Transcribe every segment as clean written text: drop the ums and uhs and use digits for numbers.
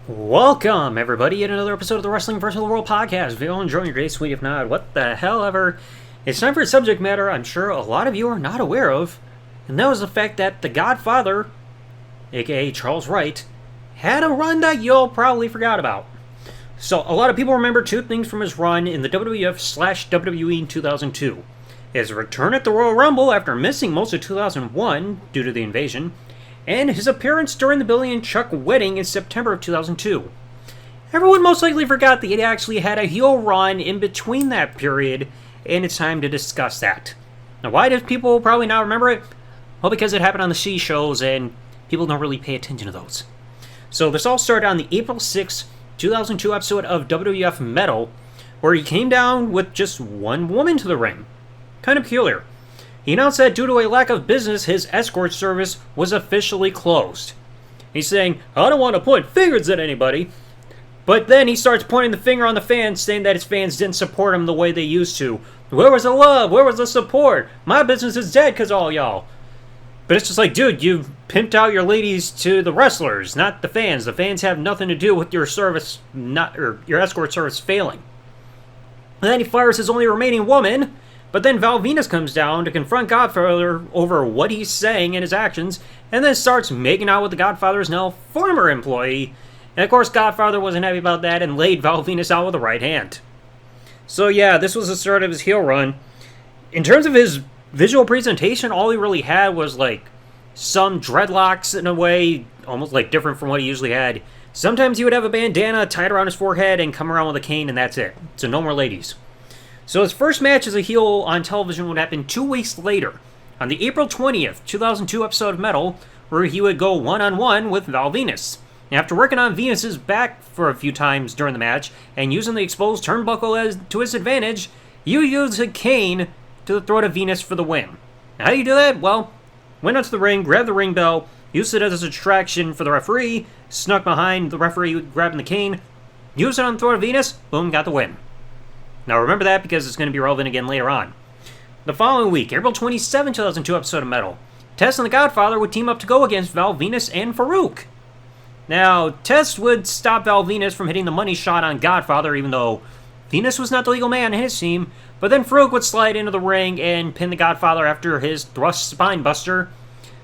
Welcome, everybody, in another episode of the Wrestling vs. the World podcast. If you're all enjoying your day, sweet. If not, what the hell ever. It's time for a subject matter I'm sure a lot of you are not aware of, and that was the fact that the Godfather, aka Charles Wright, had a run that you'll probably forgot about. So, a lot of people remember two things from his run in the WWF/WWE in 2002. His return at the Royal Rumble after missing most of 2001 due to the invasion, and his appearance during the Billy and Chuck wedding in September of 2002. Everyone most likely forgot that he actually had a heel run in between that period, and it's time to discuss that. Now, why do people probably not remember it? Well, because it happened on the C shows, and people don't really pay attention to those. So this all started on the April 6, 2002 episode of WWF Metal, where he came down with just one woman to the ring. Kind of peculiar. He announced that due to a lack of business, his escort service was officially closed. He's saying, I don't want to point fingers at anybody. But then he starts pointing the finger on the fans, saying that his fans didn't support him the way they used to. Where was the love? Where was the support? My business is dead because all y'all. But it's just like, dude, you pimped out your ladies to the wrestlers, not the fans. The fans have nothing to do with your service, your escort service failing. And then he fires his only remaining woman. But then Val Venus comes down to confront Godfather over what he's saying and his actions, and then starts making out with the Godfather's now former employee. And of course, Godfather wasn't happy about that and laid Val Venus out with the right hand. So yeah, this was the start of his heel run. In terms of his visual presentation, all he really had was like some dreadlocks in a way, almost like different from what he usually had. Sometimes he would have a bandana tied around his forehead and come around with a cane, and that's it. So no more ladies. So his first match as a heel on television would happen 2 weeks later, on the April 20th, 2002 episode of Metal, where he would go one-on-one with Val Venus. And after working on Venus's back for a few times during the match, and using the exposed turnbuckle to his advantage, he would use a cane to the throat of Venus for the win. Now, how do you do that? Well, went onto the ring, grabbed the ring bell, used it as a distraction for the referee, snuck behind the referee grabbing the cane, used it on the throat of Venus, boom, got the win. Now remember that because it's going to be relevant again later on. The following week, April 27, 2002 episode of Metal, Test and the Godfather would team up to go against Val Venus and Farouk. Now, Test would stop Val Venus from hitting the money shot on Godfather, even though Venus was not the legal man in his team, but then Farouk would slide into the ring and pin the Godfather after his thrust spine buster.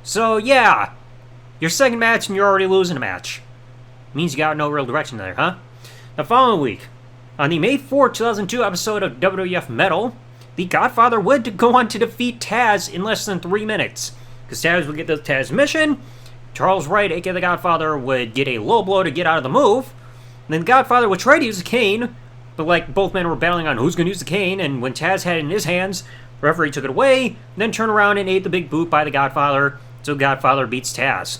So yeah, your second match and you're already losing a match. Means you got no real direction there, huh? The following week, on the May 4, 2002 episode of WWF Metal, the Godfather would go on to defeat Taz in less than 3 minutes. Because Taz would get the Taz mission, Charles Wright, aka the Godfather, would get a low blow to get out of the move, and then the Godfather would try to use a cane, but like both men were battling on who's going to use the cane, and when Taz had it in his hands, the referee took it away, then turned around and ate the big boot by the Godfather, so Godfather beats Taz.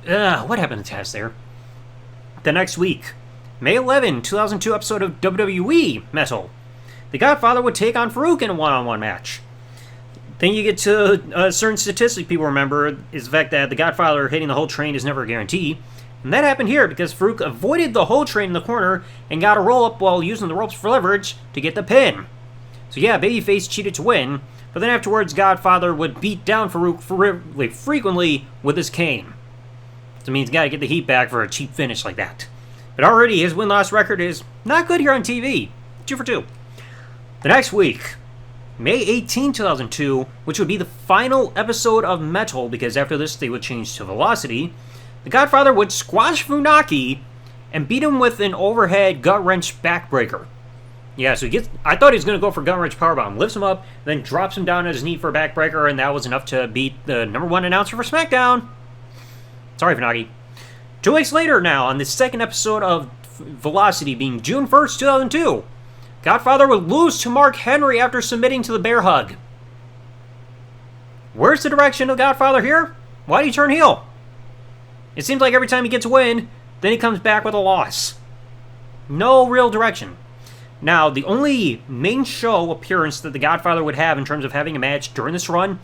What happened to Taz there? The next week, May 11, 2002 episode of WWE Metal, the Godfather would take on Farouk in a one-on-one match. Then you get to a certain statistic people remember is the fact that the Godfather hitting the whole train is never a guarantee. And that happened here because Farouk avoided the whole train in the corner and got a roll-up while using the ropes for leverage to get the pin. So yeah, Babyface cheated to win, but then afterwards Godfather would beat down Farouk frequently with his cane. So it means you gotta get the heat back for a cheap finish like that. But already his win-loss record is not good here on TV. 2 for 2. The next week, May 18, 2002, which would be the final episode of Metal, because after this they would change to Velocity, the Godfather would squash Funaki and beat him with an overhead gut-wrench backbreaker. Yeah, so I thought he was going to go for gut-wrench powerbomb. Lifts him up, then drops him down on his knee for a backbreaker, and that was enough to beat the #1 announcer for SmackDown. Sorry, Funaki. 2 weeks later now, on the second episode of Velocity, being June 1st, 2002, Godfather would lose to Mark Henry after submitting to the bear hug. Where's the direction of Godfather here? Why did he turn heel? It seems like every time he gets a win, then he comes back with a loss. No real direction. Now, the only main show appearance that the Godfather would have in terms of having a match during this run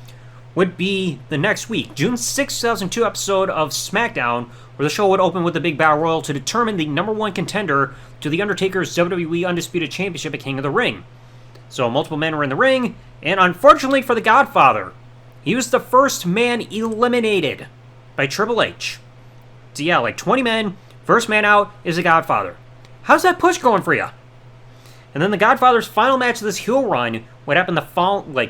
would be the next week, June 6, 2002 episode of SmackDown, where the show would open with a big battle royal to determine the #1 contender to The Undertaker's WWE Undisputed Championship at King of the Ring. So multiple men were in the ring, and unfortunately for the Godfather, he was the first man eliminated by Triple H. So yeah, like 20 men, First man out is the Godfather. How's that push going for you? And then the Godfather's final match of this heel run would happen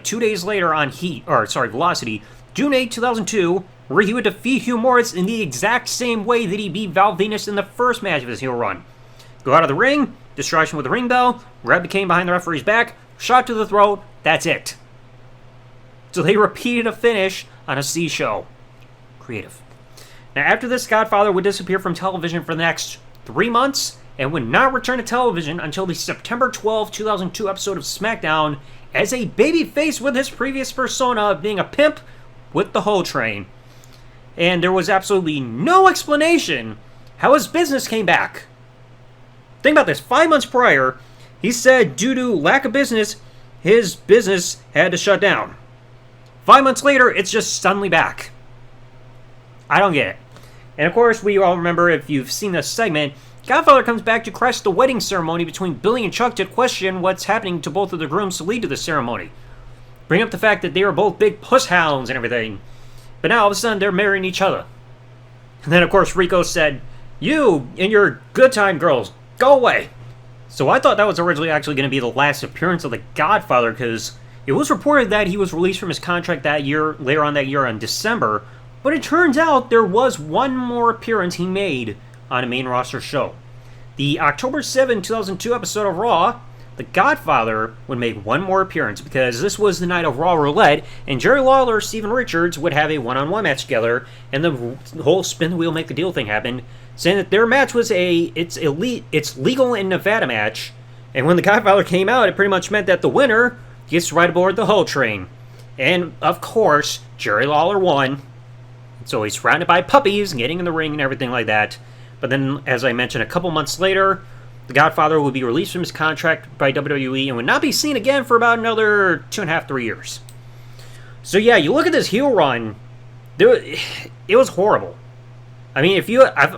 2 days later on Velocity, June 8, 2002, where he would defeat Hugh Morris in the exact same way that he beat Val Venus in the first match of his heel run. Go out of the ring, distraction with the ring bell, grab the cane behind the referee's back, shot to the throat, that's it. So they repeated a finish on a C show. Creative. Now after this, Godfather would disappear from television for the next 3 months and would not return to television until the September 12, 2002 episode of SmackDown as a babyface with his previous persona of being a pimp with the Whole Train. And there was absolutely no explanation how his business came back. Think about this, 5 months prior, he said due to lack of business, his business had to shut down. 5 months later, it's just suddenly back. I don't get it. And of course, we all remember, if you've seen this segment, Godfather comes back to crash the wedding ceremony between Billy and Chuck to question what's happening to both of the grooms to lead to the ceremony. Bring up the fact that they were both big puss hounds and everything. But now all of a sudden they're marrying each other. And then of course Rico said, "You and your good time girls, go away." So I thought that was originally actually going to be the last appearance of the Godfather, because it was reported that he was released from his contract that year, later on that year in December. But it turns out there was one more appearance he made on a main roster show. The October 7, 2002 episode of Raw, the Godfather would make one more appearance because this was the night of Raw Roulette, and Jerry Lawler, Steven Richards would have a one-on-one match together, and the whole spin the wheel make the deal thing happened, saying that their match was it's legal in Nevada match, and when the Godfather came out, it pretty much meant that the winner gets right aboard the Whole Train. And of course, Jerry Lawler won, so he's surrounded by puppies, getting in the ring and everything like that. But then, as I mentioned, a couple months later, the Godfather would be released from his contract by WWE and would not be seen again for about another 2.5, 3 years. So yeah, you look at this heel run, it was horrible. I mean,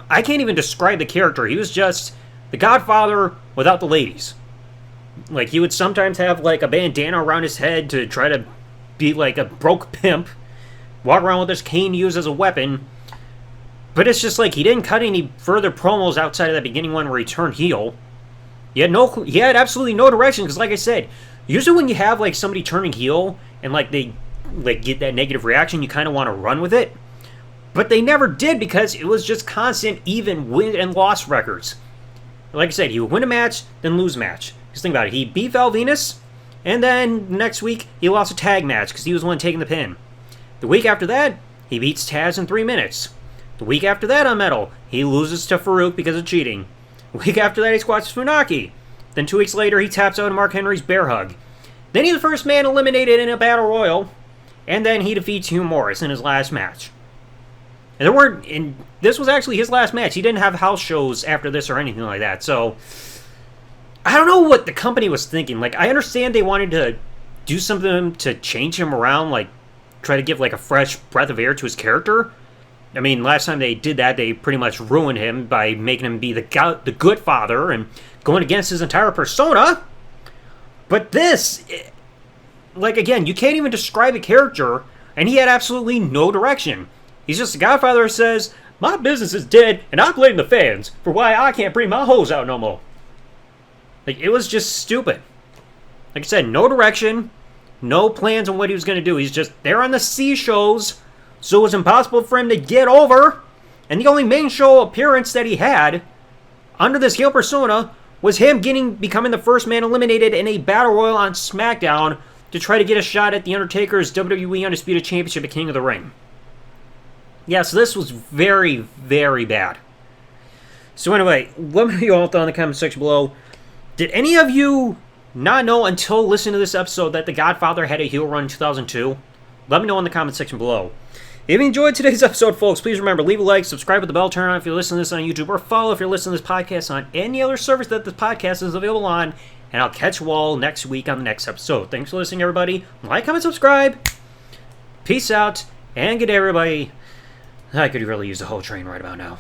I can't even describe the character. He was just the Godfather without the ladies. Like, he would sometimes have like a bandana around his head to try to be like a broke pimp, walk around with his cane used as a weapon. But it's just like he didn't cut any further promos outside of that beginning one where he turned heel. He had absolutely no direction, because like I said, usually when you have like somebody turning heel and like they like get that negative reaction, you kind of want to run with it. But they never did, because it was just constant even win and loss records. Like I said, he would win a match, then lose a match. Just think about it. He beat Val Venus, and then next week he lost a tag match because he was the one taking the pin. The week after that, he beats Taz in 3 minutes. The week after that on Metal, he loses to Farouk because of cheating. The week after that, he squats Funaki. Then 2 weeks later, he taps out Mark Henry's bear hug. Then he's the first man eliminated in a battle royal, and then he defeats Hugh Morris in his last match. And this was actually his last match. He didn't have house shows after this or anything like that. So I don't know what the company was thinking. Like, I understand they wanted to do something to change him around, like try to give like a fresh breath of air to his character. I mean, last time they did that, they pretty much ruined him by making him be the good father and going against his entire persona. But this, like, again, you can't even describe a character, and he had absolutely no direction. He's just a Godfather who says, "My business is dead, and I blame the fans for why I can't bring my hoes out no more." Like, it was just stupid. Like I said, no direction, no plans on what he was going to do. He's just there on the C shows, so it was impossible for him to get over. And the only main show appearance that he had under this heel persona was him becoming the first man eliminated in a battle royal on SmackDown to try to get a shot at The Undertaker's WWE Undisputed Championship at King of the Ring. Yeah, so this was very, very bad. So anyway, let me know your thoughts in the comment section below. Did any of you not know until listening to this episode that The Godfather had a heel run in 2002? Let me know in the comment section below. If you enjoyed today's episode, folks, please remember, leave a like, subscribe with the bell, turn on if you're listening to this on YouTube, or follow if you're listening to this podcast on any other service that this podcast is available on, and I'll catch you all next week on the next episode. Thanks for listening, everybody. Like, comment, subscribe. Peace out, and good day, everybody. I could really use the whole train right about now.